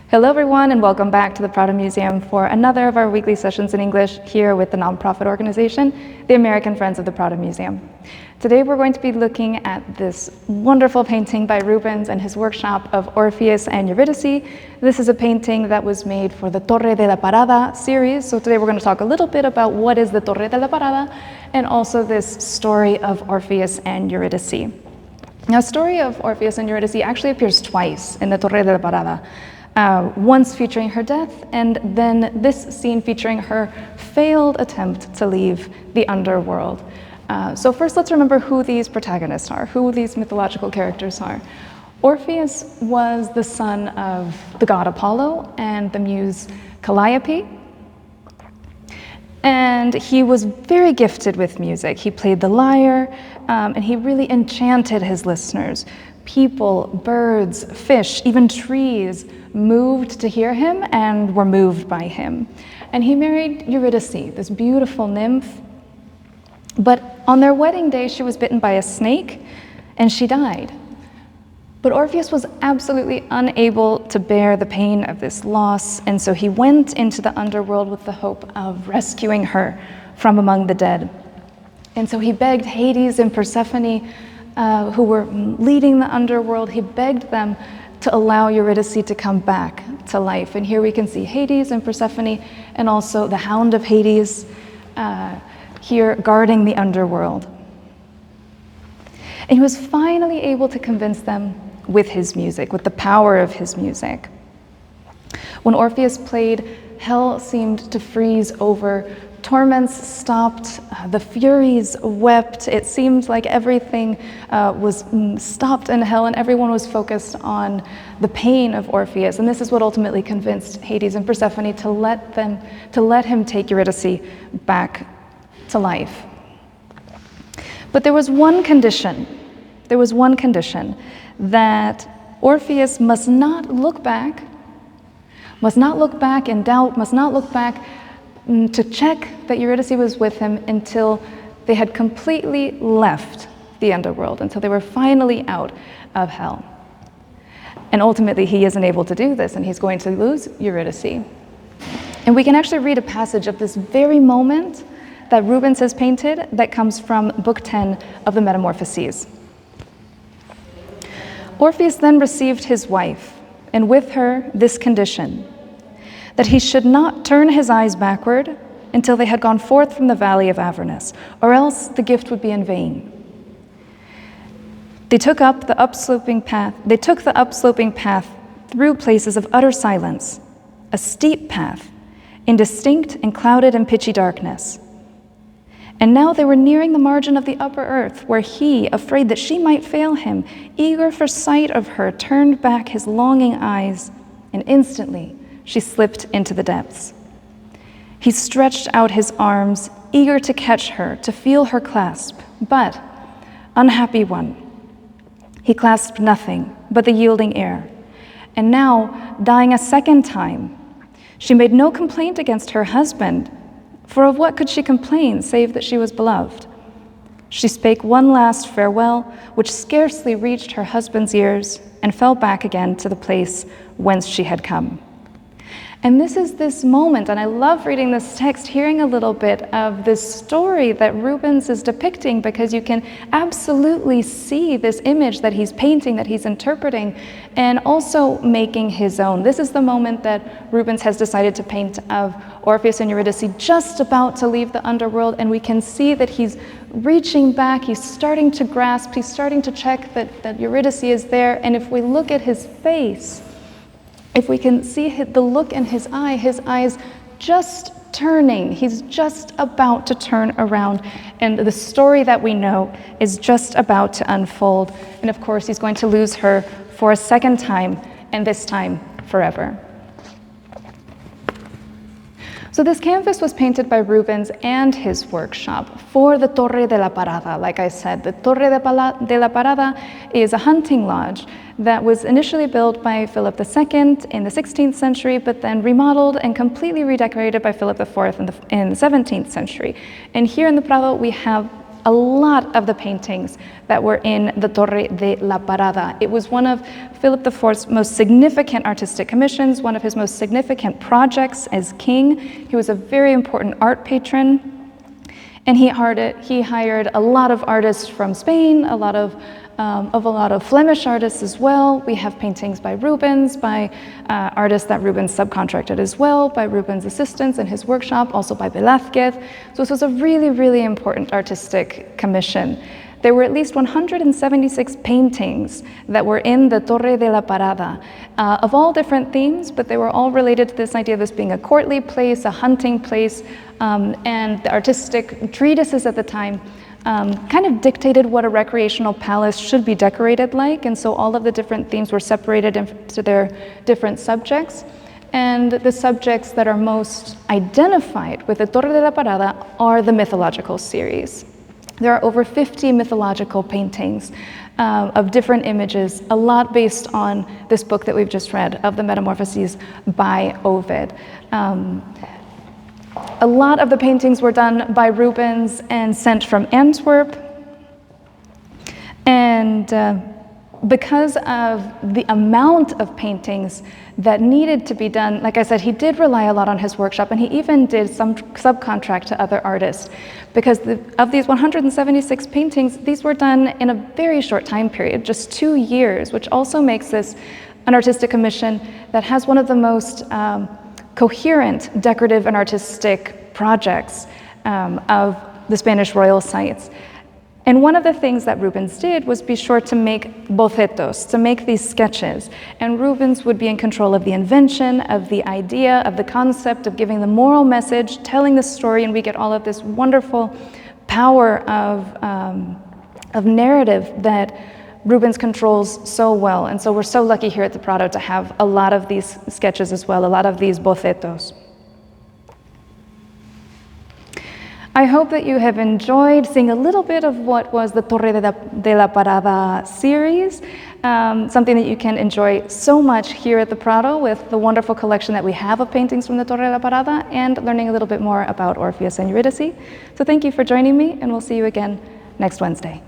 Hello everyone and welcome back to the Prado Museum for another of our weekly sessions in English here with the nonprofit organization, the American Friends of the Prado Museum. Today we're going to be looking at this wonderful painting by Rubens and his workshop of Orpheus and Eurydice. This is a painting that was made for the Torre de la Parada series. So today we're going to talk a little bit about what is the Torre de la Parada and also this story of Orpheus and Eurydice. Now, the story of Orpheus and Eurydice actually appears twice in the Torre de la Parada. Once featuring her death, and then this scene featuring her failed attempt to leave the underworld. So first let's remember who these protagonists are, who these mythological characters are. Orpheus was the son of the god Apollo and the muse Calliope. And he was very gifted with music. He played the lyre, and he really enchanted his listeners. People, birds, fish, even trees moved to hear him and were moved by him. And he married Eurydice, this beautiful nymph. But on their wedding day, she was bitten by a snake and she died. But Orpheus was absolutely unable to bear the pain of this loss, and so he went into the underworld with the hope of rescuing her from among the dead. And so he begged Hades and Persephone, who were leading the underworld, he begged them to allow Eurydice to come back to life. And here we can see Hades and Persephone, and also the hound of Hades here guarding the underworld. And he was finally able to convince them with his music, with the power of his music. When Orpheus played, hell seemed to freeze over. Torments stopped, the Furies wept. It seemed like everything was stopped in hell and everyone was focused on the pain of Orpheus. And this is what ultimately convinced Hades and Persephone to let him take Eurydice back to life. But there was one condition. There was one condition, that Orpheus must not look back in doubt, must not look back to check that Eurydice was with him until they had completely left the underworld, until they were finally out of hell. And ultimately he isn't able to do this, and he's going to lose Eurydice. And we can actually read a passage of this very moment that Rubens has painted that comes from Book 10 of the Metamorphoses. Orpheus then received his wife, and with her this condition, that he should not turn his eyes backward until they had gone forth from the valley of Avernus, or else the gift would be in vain. They took the upsloping path through places of utter silence, a steep path, indistinct and clouded in pitchy darkness. And now they were nearing the margin of the upper earth, where he, afraid that she might fail him, eager for sight of her, turned back his longing eyes, and instantly she slipped into the depths. He stretched out his arms, eager to catch her, to feel her clasp, but, unhappy one, he clasped nothing but the yielding air. And now, dying a second time, she made no complaint against her husband, for of what could she complain, save that she was beloved? She spake one last farewell, which scarcely reached her husband's ears, and fell back again to the place whence she had come. And this is this moment, and I love reading this text, hearing a little bit of this story that Rubens is depicting, because you can absolutely see this image that he's painting, that he's interpreting, and also making his own. This is the moment that Rubens has decided to paint of Orpheus and Eurydice just about to leave the underworld, and we can see that he's reaching back, he's starting to grasp, he's starting to check that Eurydice is there, and if we look at his face, if we can see the look in his eyes just turning, he's just about to turn around, and the story that we know is just about to unfold. And of course, he's going to lose her for a second time, and this time forever. So this canvas was painted by Rubens and his workshop for the Torre de la Parada. Like I said, the Torre de la Parada is a hunting lodge that was initially built by Philip II in the 16th century, but then remodeled and completely redecorated by Philip IV in the 17th century. And here in the Prado, we have a lot of the paintings that were in the Torre de la Parada. It was one of Philip IV's most significant artistic commissions, one of his most significant projects as king. He was a very important art patron. And he hired a lot of artists from Spain, a lot of Flemish artists as well. We have paintings by Rubens, by artists that Rubens subcontracted as well, by Rubens' assistants in his workshop, also by Velázquez. So this was a really, really important artistic commission. There were at least 176 paintings that were in the Torre de la Parada of all different themes, but they were all related to this idea of this being a courtly place, a hunting place, and the artistic treatises at the time kind of dictated what a recreational palace should be decorated like, and so all of the different themes were separated into their different subjects. And the subjects that are most identified with the Torre de la Parada are the mythological series. There are over 50 mythological paintings of different images, a lot based on this book that we've just read of the Metamorphoses by Ovid. A lot of the paintings were done by Rubens and sent from Antwerp. And because of the amount of paintings that needed to be done, like I said, he did rely a lot on his workshop, and he even did some subcontract to other artists. Because of these 176 paintings, these were done in a very short time period, just 2 years, which also makes this an artistic commission that has one of the most coherent decorative and artistic projects of the Spanish royal sites. And one of the things that Rubens did was be sure to make bocetos, to make these sketches. And Rubens would be in control of the invention, of the idea, of the concept, of giving the moral message, telling the story, and we get all of this wonderful power of narrative that Rubens controls so well. And so we're so lucky here at the Prado to have a lot of these sketches as well, a lot of these bocetos. I hope that you have enjoyed seeing a little bit of what was the Torre de la Parada series, something that you can enjoy so much here at the Prado with the wonderful collection that we have of paintings from the Torre de la Parada, and learning a little bit more about Orpheus and Eurydice. So thank you for joining me, and we'll see you again next Wednesday.